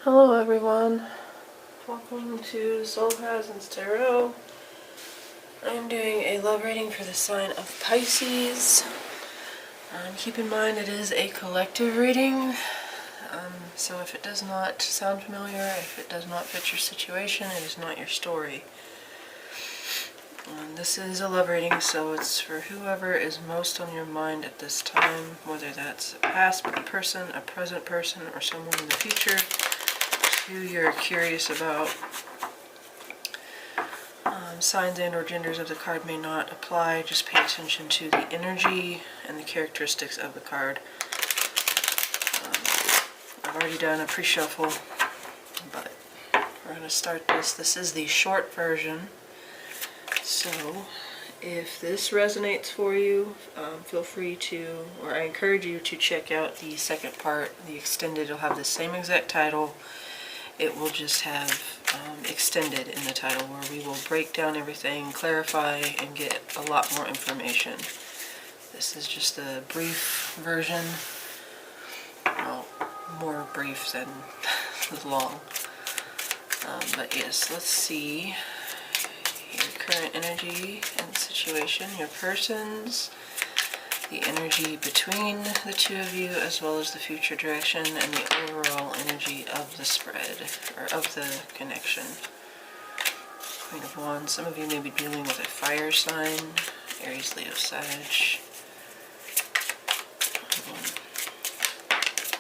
Hello everyone, welcome to Soul Horizons Tarot. I'm doing a love reading for the sign of Pisces. Keep in mind it is a collective reading, so if it does not sound familiar, if it does not fit your situation, it is not your story. This is a love reading, so it's for whoever is most on your mind at this time, whether that's a past person, a present person, or someone in the future who you're curious about. Signs and or genders of the card may not apply. Just pay attention to the energy and the characteristics of the card. I've already done a pre-shuffle, but we're going to start this. This is the short version. So if this resonates for you, feel free to, or I encourage you to check out the second part, the extended. It'll have the same exact title. It will just have extended in the title, where we will break down everything, clarify, and get a lot more information. This is just a brief version. Well, more brief than long. But yes, let's see your current energy and situation, your persons, the energy between the two of you, as well as the future direction and the overall energy of the spread, or of the connection. Queen of Wands. Some of you may be dealing with a fire sign, Aries, Leo, Sag.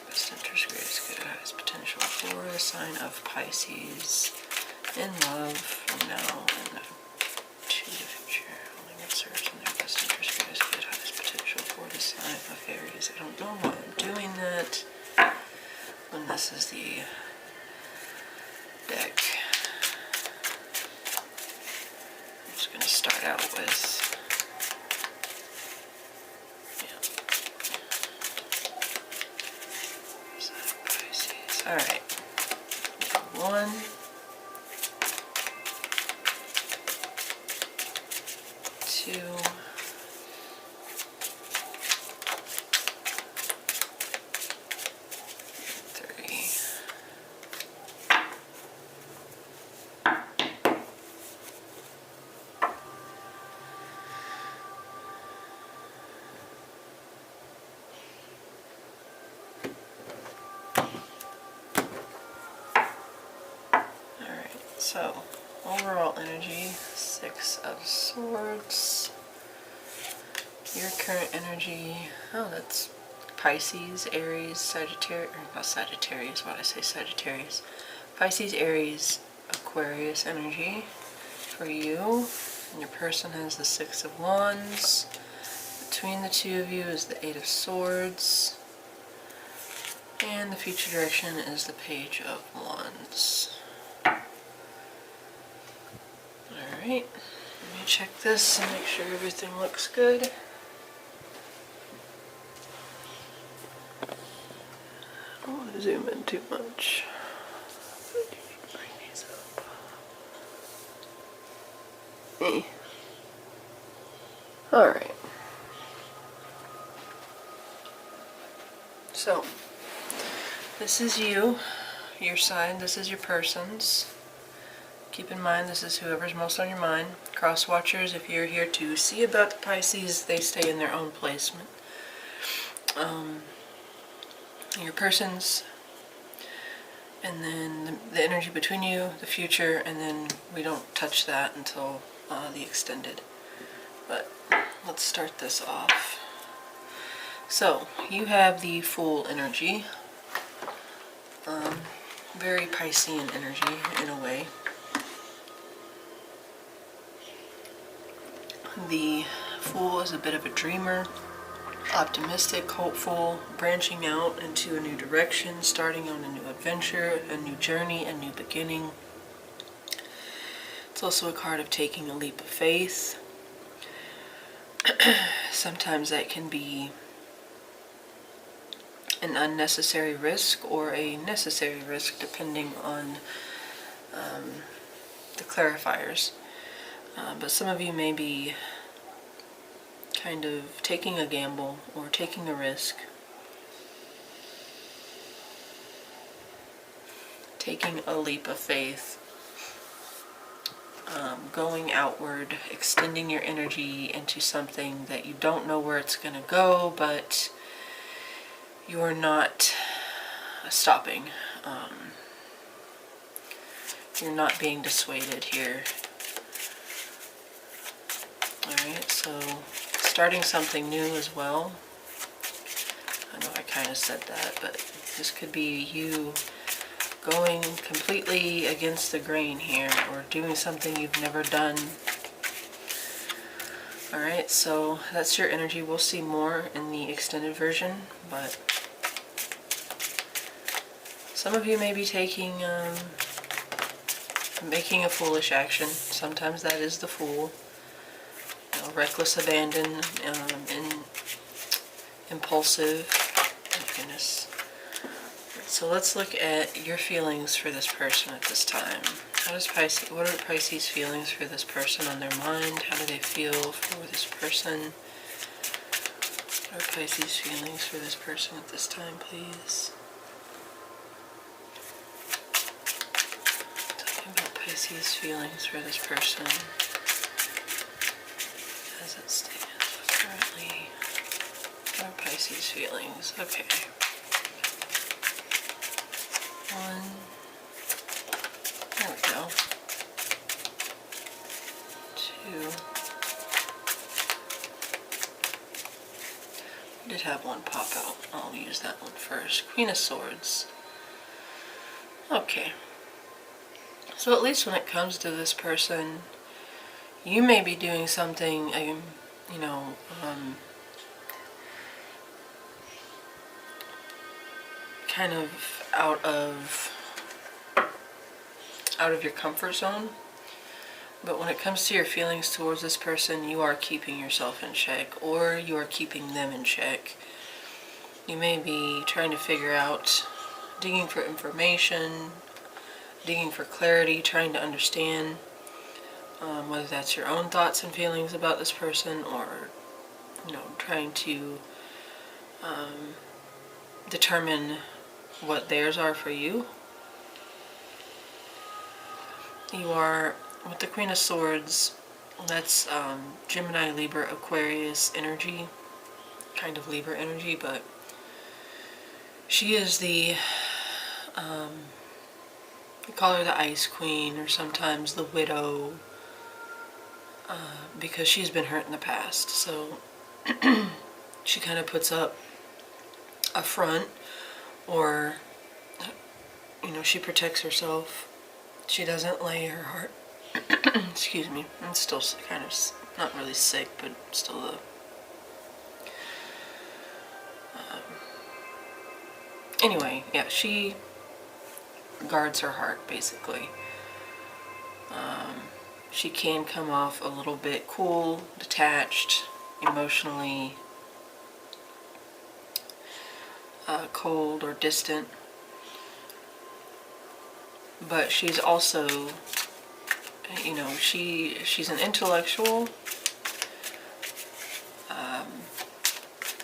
Best interest, greatest good, highest potential for the sign of Pisces in love from now and to the future. Only what serves in their best interest, greatest good, highest potential for the sign of Aries. I don't know why I'm doing that when this is the deck. I'm just going to start out with, Pisces. Alright. 1, 2, 3. So, overall energy, 6 of Swords. Your current energy, oh, that's Pisces, Aries, Sagittarius, or not Sagittarius, why did I say Sagittarius? Pisces, Aries, Aquarius energy for you. And your person has the 6 of Wands. Between the two of you is the 8 of Swords. And the future direction is the Page of Wands. Alright, let me check this and make sure everything looks good. I don't want to zoom in too much. Bring these up. Alright. So, this is you, your sign, this is your person's. Keep in mind, this is whoever's most on your mind. Cross watchers, if you're here to see about the Pisces, they stay in their own placement. Your persons, and then the energy between you, the future, and then we don't touch that until the extended. But let's start this off. So, you have the Fool energy. Very Piscean energy, in a way. The Fool is a bit of a dreamer, optimistic, hopeful, branching out into a new direction, starting on a new adventure, a new journey, a new beginning. It's also a card of taking a leap of faith. Sometimes that can be an unnecessary risk or a necessary risk, depending on the clarifiers. But some of you may be kind of taking a gamble or taking a risk taking a leap of faith, going outward, extending your energy into something that you don't know where it's going to go, but you're not stopping. You're not being dissuaded here. Alright, so starting something new as well. I know I kind of said that, but this could be you going completely against the grain here, or doing something you've never done. Alright, so that's your energy. We'll see more in the extended version, but some of you may be making a foolish action. Sometimes that is the fool. Reckless abandon, impulsive. Oh goodness. So let's look at your feelings for this person at this time. What are Pisces' feelings for this person on their mind? How do they feel for this person? What are Pisces' feelings for this person at this time, please? Talking about Pisces' feelings for this person as it stands currently. What are Pisces' feelings? Okay. 1. There we go. 2. I did have one pop out. I'll use that one first. Queen of Swords. Okay. So at least when it comes to this person, you may be doing something, kind of out of your comfort zone. But when it comes to your feelings towards this person, you are keeping yourself in check, or you are keeping them in check. You may be trying to figure out, digging for information, digging for clarity, trying to understand whether that's your own thoughts and feelings about this person, or trying to determine what theirs are for you. You are, with the Queen of Swords, that's Gemini, Libra, Aquarius energy, kind of Libra energy, but she is the, we call her the Ice Queen, or sometimes the Widow, because she's been hurt in the past. So she kind of puts up a front, or she protects herself. She doesn't lay her heart excuse me, I'm still kind of not really sick, but still anyway, yeah, she guards her heart, basically. She can come off a little bit cool, detached, emotionally cold or distant, but she's also, she's an intellectual,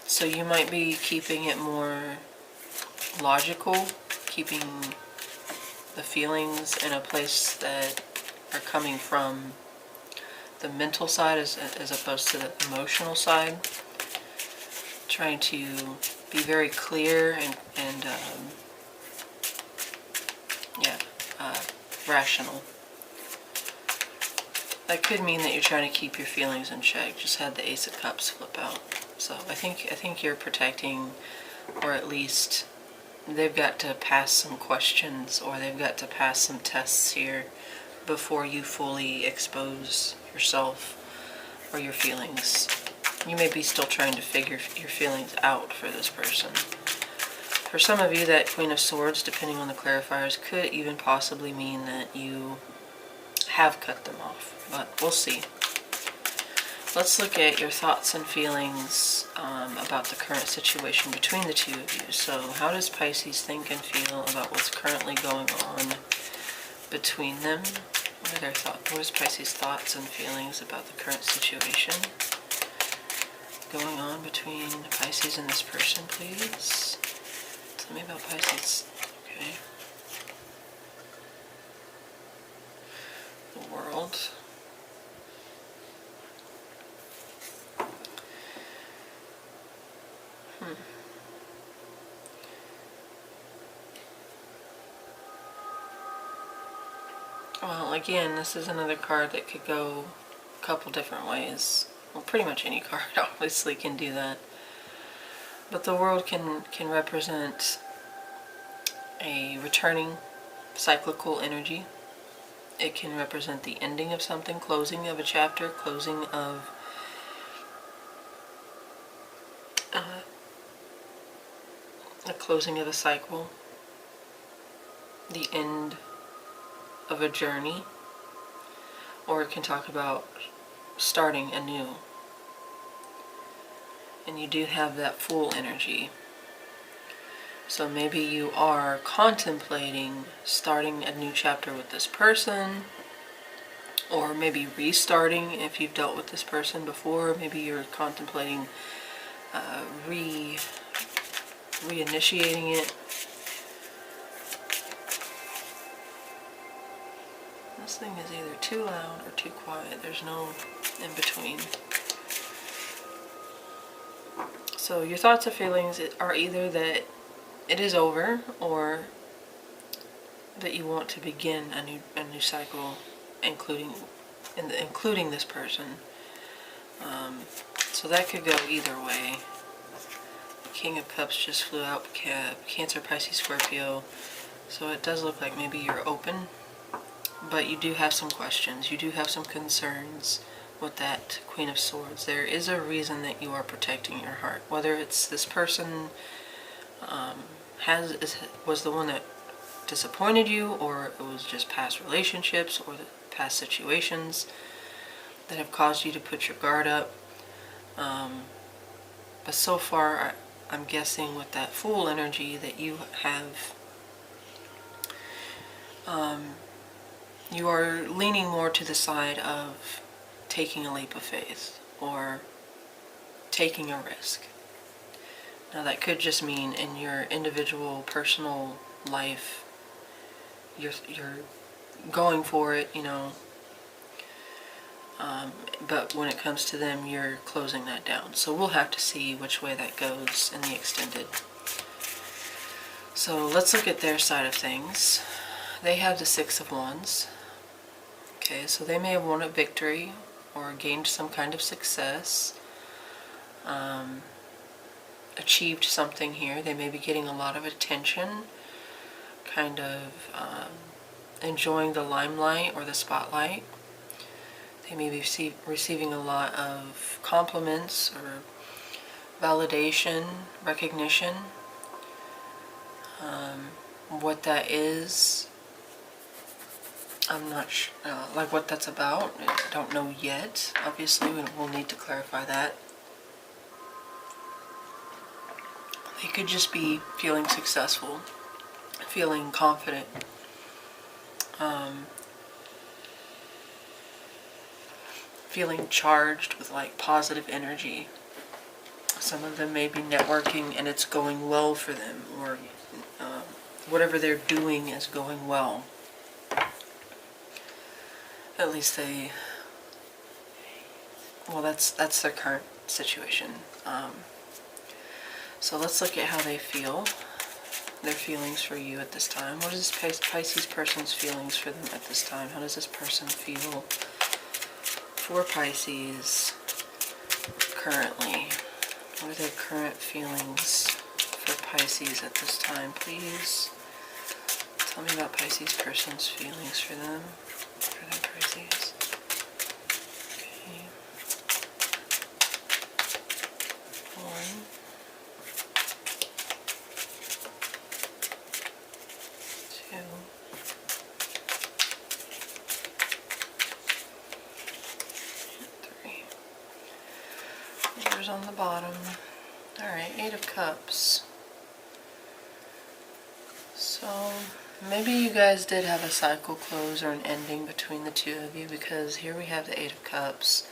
so you might be keeping it more logical, keeping the feelings in a place that are coming from the mental side as opposed to the emotional side. Trying to be very clear and rational. That could mean that you're trying to keep your feelings in check. Just had the Ace of Cups flip out. So I think you're protecting, or at least they've got to pass some questions, or they've got to pass some tests here before you fully expose yourself or your feelings. You may be still trying to figure your feelings out for this person. For some of you, that Queen of Swords, depending on the clarifiers, could even possibly mean that you have cut them off, but we'll see. Let's look at your thoughts and feelings about the current situation between the two of you. So how does Pisces think and feel about what's currently going on between them? What are their thoughts? What is Pisces' thoughts and feelings about the current situation going on between Pisces and this person, please? Tell me about Pisces. Okay. world. Well, again, this is another card that could go a couple different ways. Well, pretty much any card obviously can do that. But the world can represent a returning cyclical energy. It can represent the ending of something, closing of a chapter, closing of the closing of a cycle, the end of a journey, or it can talk about starting anew. And you do have that Fool energy. So maybe you are contemplating starting a new chapter with this person, or maybe restarting if you've dealt with this person before. Maybe you're contemplating reinitiating it. This thing is either too loud or too quiet. There's no in between. So your thoughts or feelings are either that it is over, or that you want to begin a new cycle, including this person. So that could go either way. King of Cups just flew out, Cancer, Pisces, Scorpio. So it does look like maybe you're open, but you do have some questions. You do have some concerns with that Queen of Swords. There is a reason that you are protecting your heart. Whether it's this person was the one that disappointed you, or it was just past relationships or the past situations that have caused you to put your guard up. But so far, I'm guessing with that Fool energy that you have, you are leaning more to the side of taking a leap of faith or taking a risk. Now that could just mean in your individual personal life, you're going for it, but when it comes to them, you're closing that down. So we'll have to see which way that goes in the extended. So let's look at their side of things. They have the Six of Wands. Okay, so they may have won a victory or gained some kind of success, achieved something here. They may be getting a lot of attention, kind of enjoying the limelight or the spotlight. They may be receiving a lot of compliments or validation, recognition. What that is, I'm not sure, like what that's about, I don't know yet. Obviously, we'll need to clarify that. They could just be feeling successful, feeling confident. Feeling charged with like positive energy. Some of them may be networking and it's going well for them, or whatever they're doing is going well. At least that's their current situation. So let's look at how they feel, their feelings for you at this time. What is this Pisces person's feelings for them at this time? How does this person feel for Pisces currently? What are their current feelings for Pisces at this time? Please tell me about Pisces person's feelings for them, for their Pisces. Okay. 1, 2, 3. Numbers on the bottom. Alright, 8 of Cups. So maybe you guys did have a cycle close or an ending between the two of you, because here we have the 8 of Cups.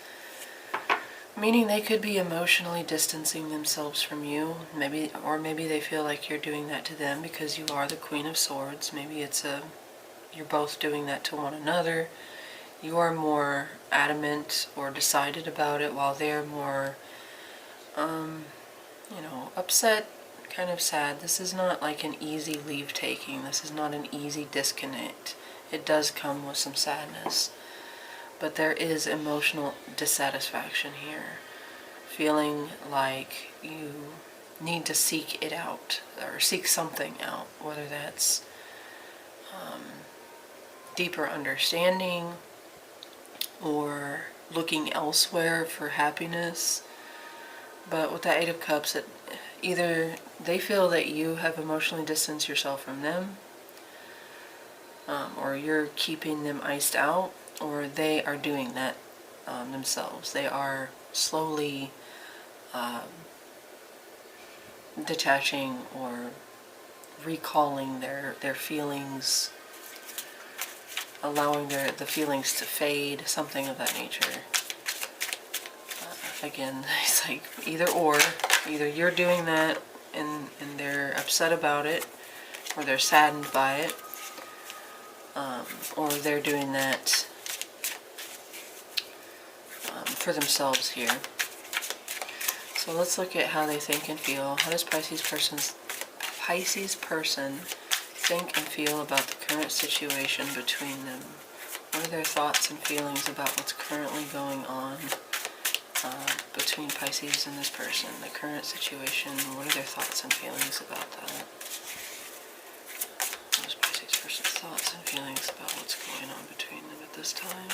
Meaning they could be emotionally distancing themselves from you. Maybe they feel like you're doing that to them because you are the Queen of Swords. Maybe it's you're both doing that to one another. you are more adamant or decided about it, while they're more, upset, kind of sad. This is not like an easy leave taking. This is not an easy disconnect. It does come with some sadness, but there is emotional dissatisfaction here. Feeling like you need to seek it out, or seek something out, whether that's deeper understanding or looking elsewhere for happiness. But with the Eight of Cups, either they feel that you have emotionally distanced yourself from them, or you're keeping them iced out, or they are doing that themselves. They are slowly detaching or recalling their feelings, allowing the feelings to fade, something of that nature. Again, it's like either or. Either you're doing that and they're upset about it, or they're saddened by it, or they're doing that for themselves here. So let's look at how they think and feel. How does Pisces person think and feel about the current situation between them? What are their thoughts and feelings about what's currently going on between Pisces and this person? The current situation, what are their thoughts and feelings about that? What is Pisces person's thoughts and feelings about what's going on between them at this time?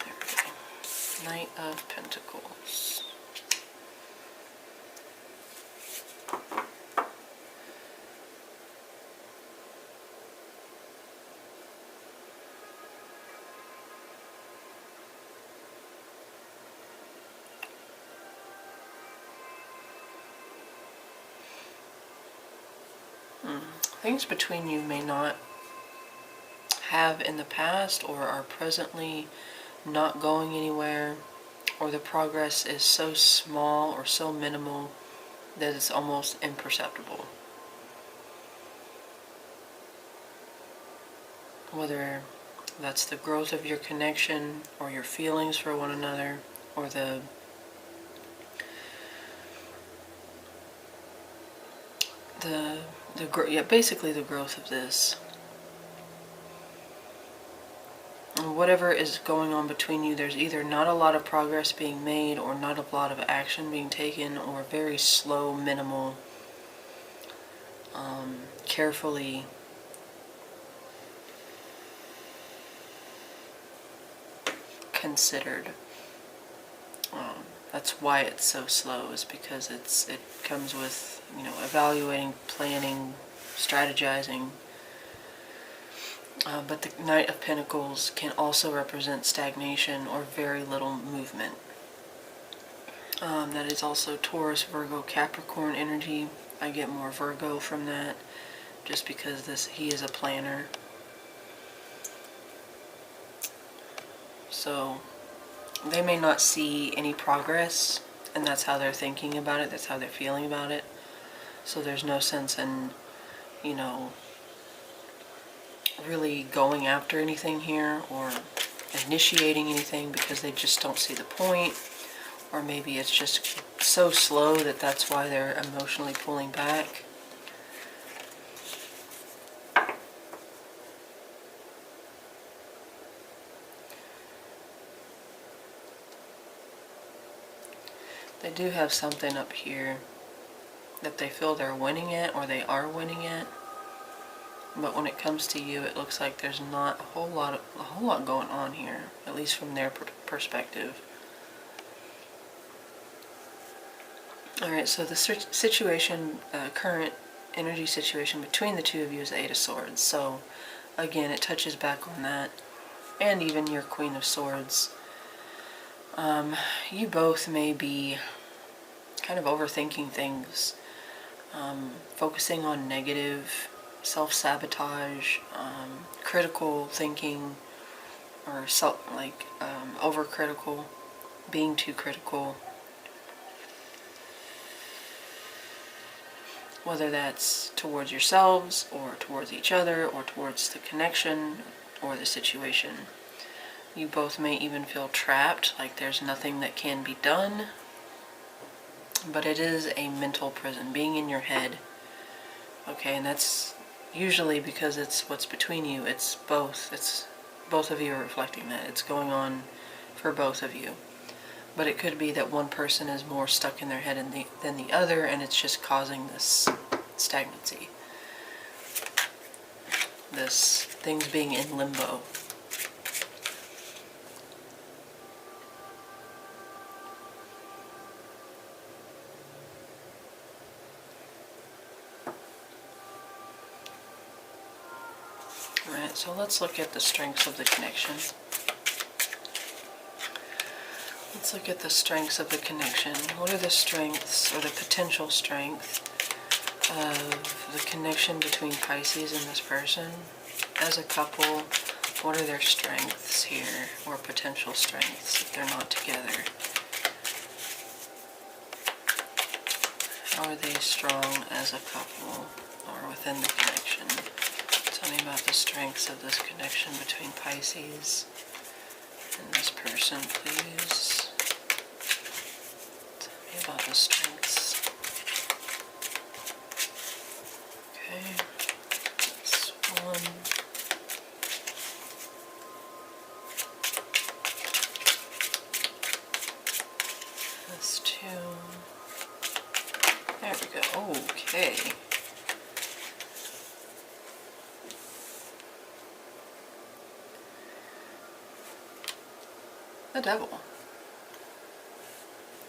There we go. Knight of Pentacles. Things between you may not have in the past, or are presently not going anywhere, or the progress is so small or so minimal that it's almost imperceptible. Whether that's the growth of your connection, or your feelings for one another, or basically the growth of this. And whatever is going on between you, there's either not a lot of progress being made, or not a lot of action being taken, or very slow, minimal, carefully considered. That's why it's so slow, is because it comes with, evaluating, planning, strategizing. But the Knight of Pentacles can also represent stagnation or very little movement. That is also Taurus, Virgo, Capricorn energy. I get more Virgo from that, just because he is a planner. So they may not see any progress, and that's how they're thinking about it, that's how they're feeling about it. So there's no sense in, really going after anything here, or initiating anything, because they just don't see the point. Or maybe it's just so slow that that's why they're emotionally pulling back. They do have something up here that they feel they're winning at, or they are winning at. But when it comes to you, it looks like there's not a whole lot going on here, at least from their perspective. Alright, so the situation, current energy situation between the two of you is the Eight of Swords. So again, it touches back on that, and even your Queen of Swords. You both may be kind of overthinking things, focusing on negative, self-sabotage, critical thinking, or overcritical, being too critical. whether that's towards yourselves or towards each other or towards the connection or the situation. You both may even feel trapped, like there's nothing that can be done, but it is a mental prison, being in your head. Okay, and that's usually because it's what's between you. It's both of you are reflecting that. It's going on for both of you. But it could be that one person is more stuck in their head than the other, and it's just causing this stagnancy. This things being in limbo. Alright, so let's look at the strengths of the connection. Let's look at the strengths of the connection. What are the strengths, or the potential strength, of the connection between Pisces and this person? As a couple, what are their strengths here, or potential strengths if they're not together? How are they strong as a couple, or within the connection? Tell me about the strengths of this connection between Pisces and this person, please. Tell me about the strengths. Okay, that's one. That's two. There we go. Okay. The Devil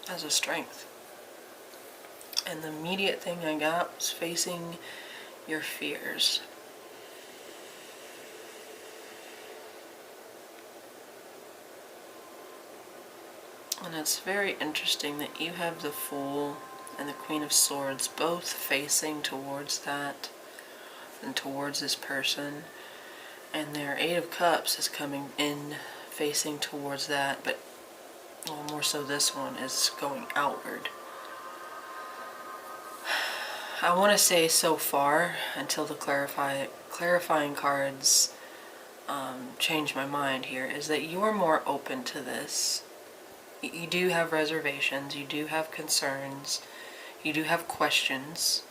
as a strength. And the immediate thing I got was facing your fears. And it's very interesting that you have the Fool and the Queen of Swords both facing towards that and towards this person. And their Eight of Cups is coming in facing towards that, but well, more so this one is going outward. I want to say so far, until the clarifying cards change my mind here, is that you're more open to this. You do have reservations, you do have concerns, you do have questions.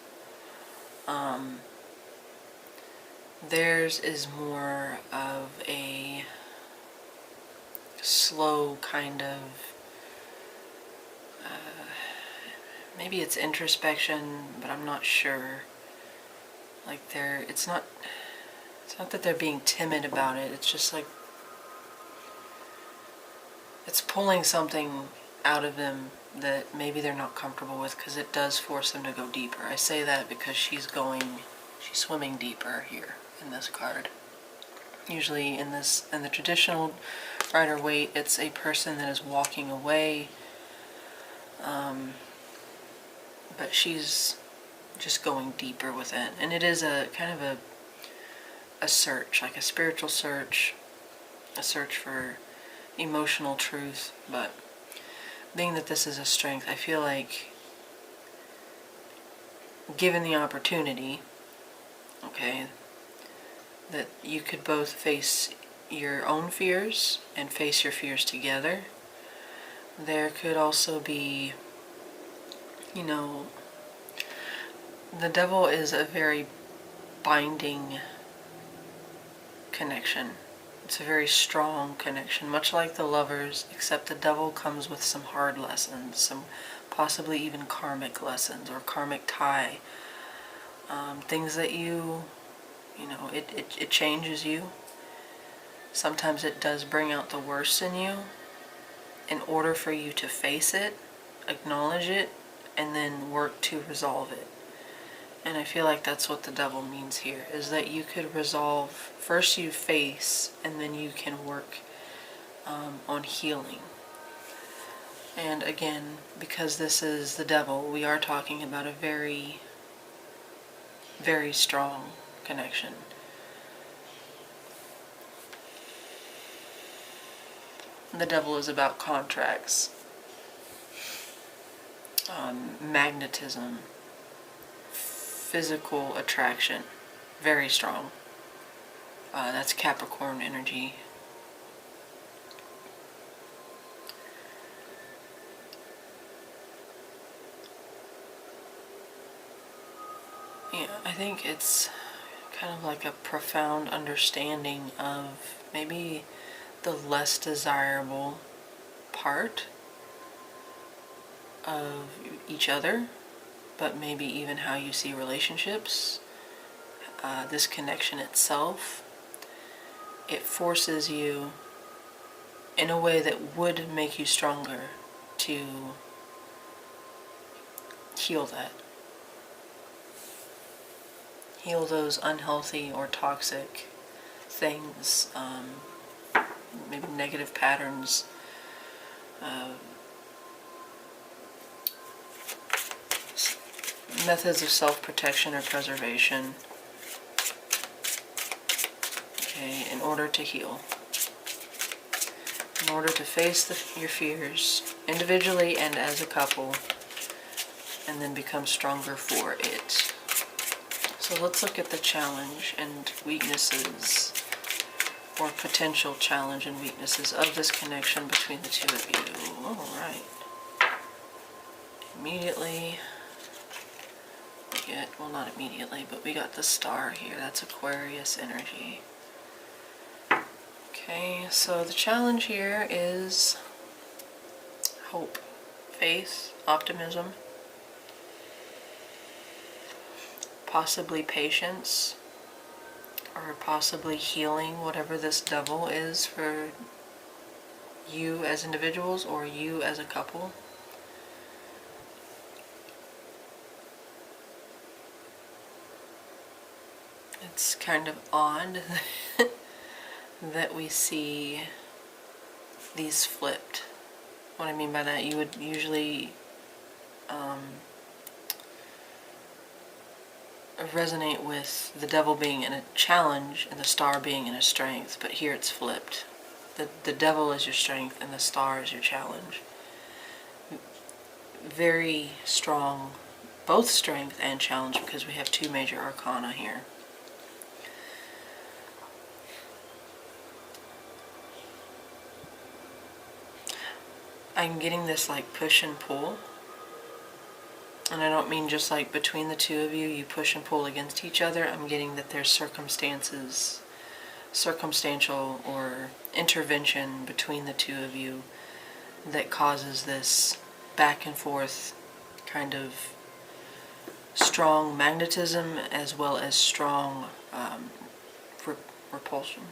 Theirs is more of a slow kind of, maybe it's introspection, but I'm not sure. Like it's not that they're being timid about it, it's just like, it's pulling something out of them that maybe they're not comfortable with, because it does force them to go deeper. I say that because she's swimming deeper here in this card. Usually in the traditional Rider-Waite, it's a person that is walking away, but she's just going deeper within. And it is a kind of a search, like a spiritual search, a search for emotional truth. But being that this is a strength, I feel like, given the opportunity, okay, that you could both face your own fears and face your fears together. There could also be, the Devil is a very binding connection. It's a very strong connection, much like the Lovers, except the Devil comes with some hard lessons, some possibly even karmic lessons or karmic tie. Things that it changes you. Sometimes it does bring out the worst in you in order for you to face it, acknowledge it, and then work to resolve it. And I feel like that's what the Devil means here, is that you could resolve, first you face, and then you can work on healing. And again, because this is the Devil, we are talking about a very, very strong connection. The Devil is about contracts, magnetism, physical attraction, very strong. That's Capricorn energy. Yeah, I think it's kind of like a profound understanding of maybe the less desirable part of each other, but maybe even how you see relationships. This connection itself, it forces you in a way that would make you stronger to heal that. Heal those unhealthy or toxic things, maybe negative patterns, methods of self-protection or preservation, okay, in order to heal. In order to face your fears individually and as a couple, and then become stronger for it. So let's look at the challenge and weaknesses, or potential challenge and weaknesses of this connection between the two of you. Alright. Immediately, we get, well, not immediately, but we got the star here. That's Aquarius energy. Okay, so the challenge here is hope, faith, optimism, possibly patience, or possibly healing whatever this devil is for you as individuals or you as a couple. It's kind of odd that we see these flipped. What I mean by that, you would usually resonate with the devil being in a challenge and the star being in a strength, but here it's flipped. The devil is your strength and the star is your challenge. Very strong, both strength and challenge, because we have two major arcana here. I'm getting this like push and pull. And I don't mean just like between the two of you, you push and pull against each other. I'm getting that there's circumstantial or intervention between the two of you that causes this back and forth kind of strong magnetism as well as strong repulsion.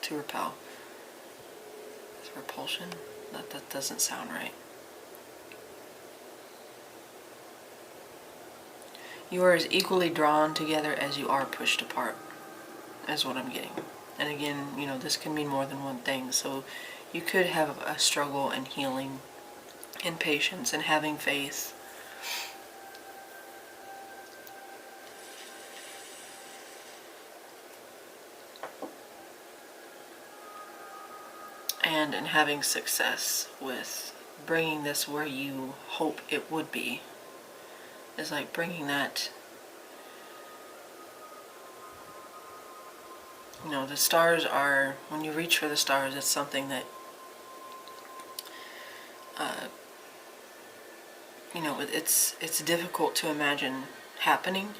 To repel. Is repulsion? That doesn't sound right. You are as equally drawn together as you are pushed apart, is what I'm getting. And again, you know, this can mean more than one thing. So you could have a struggle in healing, in patience, and having faith. And in having success with bringing this where you hope it would be. Is like bringing that, you know, the stars are, when you reach for the stars, it's something that, you know, it's difficult to imagine happening.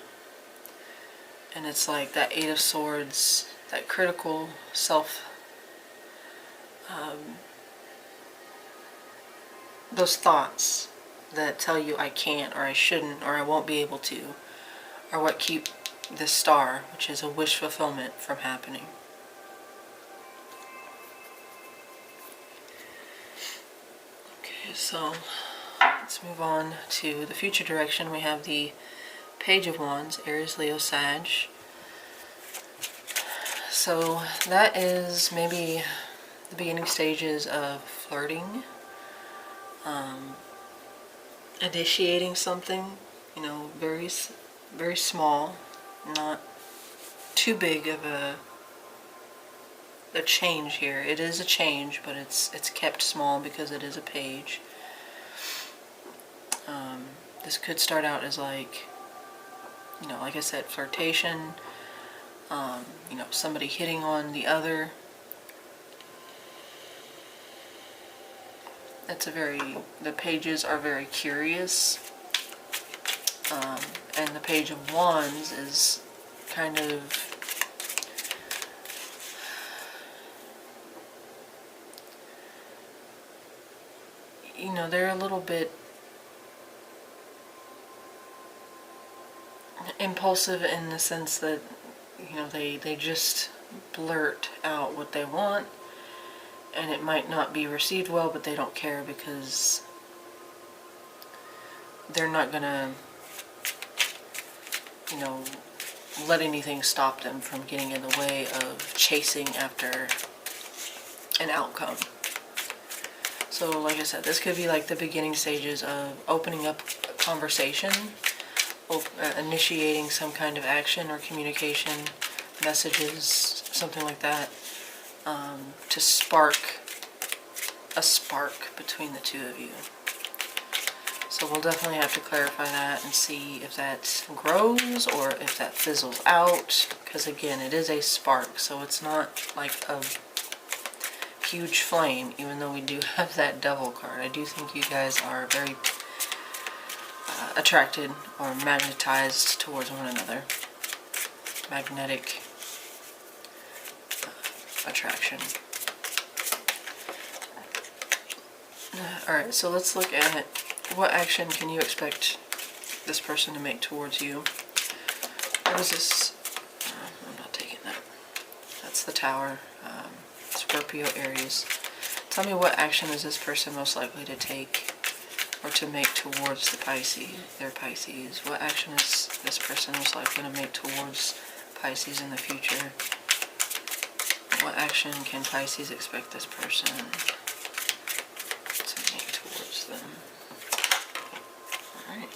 And it's like that Eight of Swords, that critical self, those thoughts that tell you I can't, or I shouldn't, or I won't be able to, are what keep this star, which is a wish fulfillment, from happening. Okay, so let's move on to the future direction. We have the Page of Wands, Aries, Leo, Sag. So that is maybe the beginning stages of flirting, initiating something, you know, very, very small, not too big of a change here. It is a change, but it's kept small because it is a page. This could start out as like, you know, like I said, flirtation, you know, somebody hitting on the other. The pages are very curious. And the Page of Wands is kind of, you know, they're a little bit impulsive in the sense that, you know, they just blurt out what they want, and it might not be received well, but they don't care because they're not gonna, you know, let anything stop them from getting in the way of chasing after an outcome. So like I said, this could be like the beginning stages of opening up a conversation, initiating some kind of action or communication, messages, something like that, to spark a spark between the two of you. So we'll definitely have to clarify that and see if that grows or if that fizzles out, because again, it is a spark, so it's not like a huge flame, even though we do have that Devil card. I do think you guys are very attracted or magnetized towards one another. Magnetic attraction. Alright, so let's look at what action can you expect this person to make towards you. What is this? I'm not taking that. That's the Tower. Scorpio, Aries. Tell me, what action is this person most likely to take or to make towards the Pisces, their Pisces? What action is this person most likely to make towards Pisces in the future? What action can Pisces expect this person to make towards them? Alright.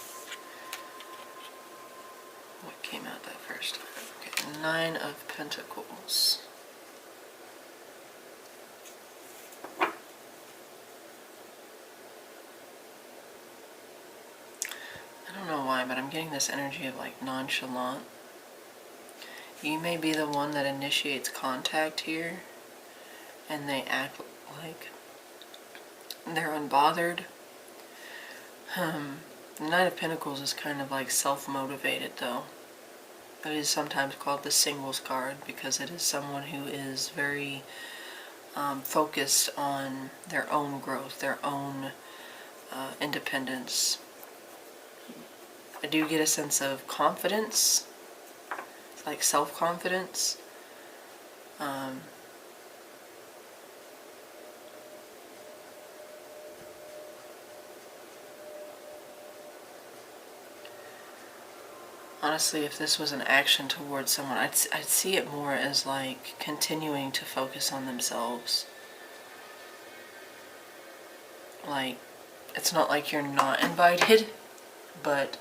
What came out that first time? Okay, 9 of Pentacles. I don't know why, but I'm getting this energy of like nonchalant. You may be the one that initiates contact here, and they act like they're unbothered. The Knight of Pentacles is kind of like self-motivated though. It is sometimes called the Singles card because it is someone who is very focused on their own growth, their own independence. I do get a sense of confidence, like self-confidence. Honestly, if this was an action towards someone, I'd see it more as like continuing to focus on themselves. Like, it's not like you're not invited, but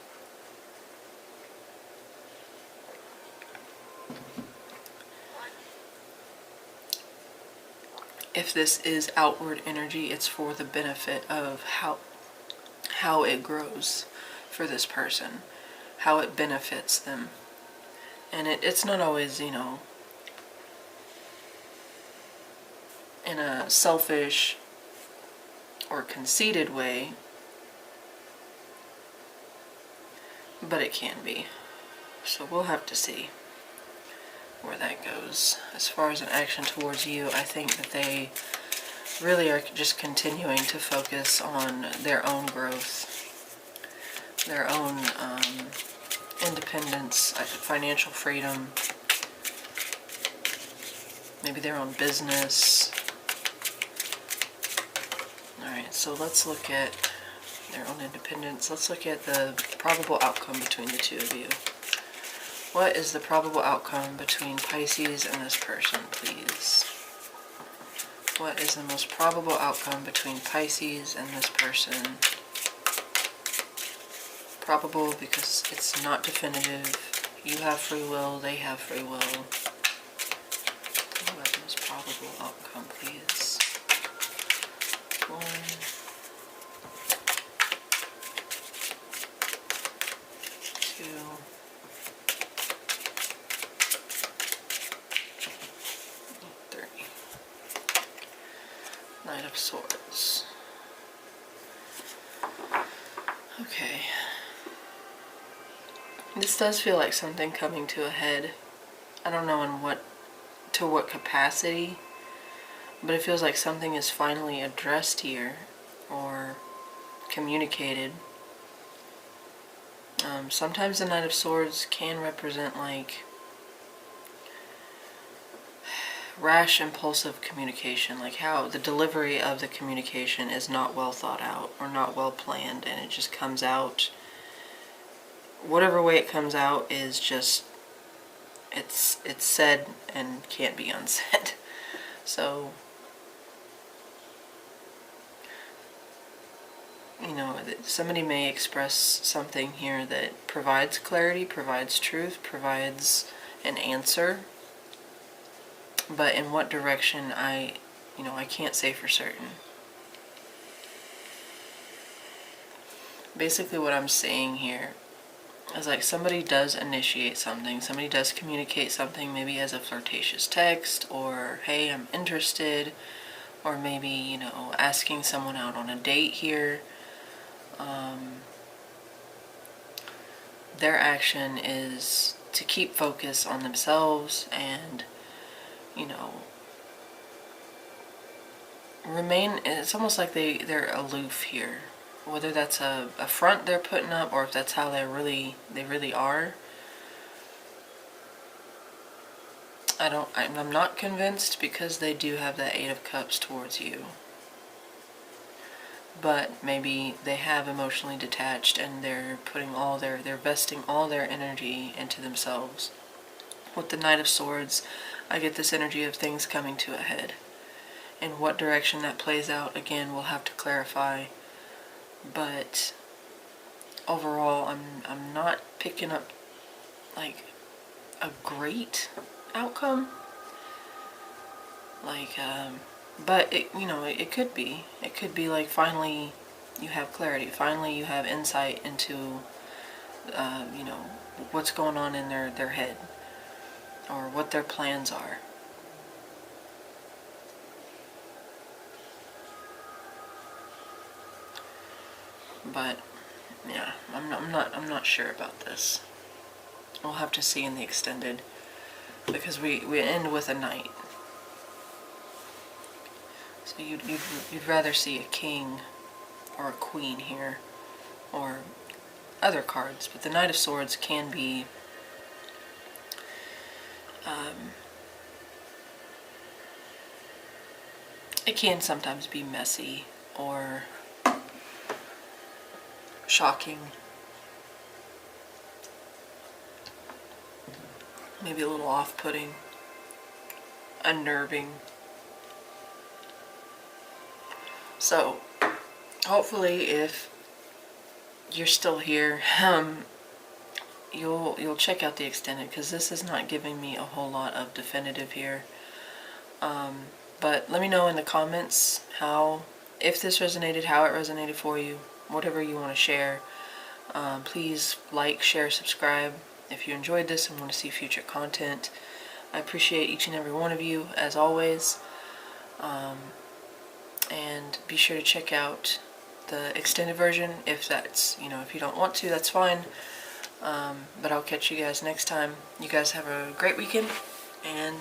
if this is outward energy, it's for the benefit of how it grows for this person, how it benefits them. And it's not always, you know, in a selfish or conceited way, but it can be. So we'll have to see where that goes. As far as an action towards you, I think that they really are just continuing to focus on their own growth, their own independence, financial freedom, maybe their own business. Alright, so let's look at their own independence. Let's look at the probable outcome between the two of you. What is the probable outcome between Pisces and this person, please? What is the most probable outcome between Pisces and this person? Probable because it's not definitive. You have free will, they have free will. Tell me about the most probable outcome, please. 1, 2, 3. Knight of Swords. Okay. This does feel like something coming to a head. I don't know to what capacity, but it feels like something is finally addressed here or communicated. Sometimes the Knight of Swords can represent like rash, impulsive communication, like how the delivery of the communication is not well thought out or not well planned, and it just comes out. Whatever way it comes out is just it's said and can't be unsaid. So, you know, somebody may express something here that provides clarity, provides truth, provides an answer. But in what direction, I can't say for certain. Basically what I'm saying here is like somebody does initiate something, somebody does communicate something, maybe as a flirtatious text, or hey, I'm interested, or maybe, you know, asking someone out on a date here. Their action is to keep focus on themselves and, you know, remain. It's almost like they're aloof here, whether that's a front they're putting up or if that's how they really are. I'm not convinced, because they do have that 8 of Cups towards you. But maybe they have emotionally detached and they're putting they're vesting all their energy into themselves. With the Knight of Swords, I get this energy of things coming to a head. In what direction that plays out, again, we'll have to clarify. But overall, I'm not picking up like a great outcome. Like, but it, you know, it could be. It could be like finally you have clarity. Finally you have insight into, you know, what's going on in their head or what their plans are. But yeah, I'm not sure about this. We'll have to see in the extended, because we end with a knight. So you'd rather see a king or a queen here, or other cards, but the Knight of Swords can be it can sometimes be messy or shocking, maybe a little off-putting, unnerving. So hopefully, if you're still here, you'll check out the extended, because this is not giving me a whole lot of definitive here. But let me know in the comments if this resonated, how it resonated for you, whatever you want to share. Please like, share, subscribe if you enjoyed this and want to see future content. I appreciate each and every one of you, as always. And be sure to check out the extended version if that's, you know, if you don't want to, that's fine. But I'll catch you guys next time. You guys have a great weekend, and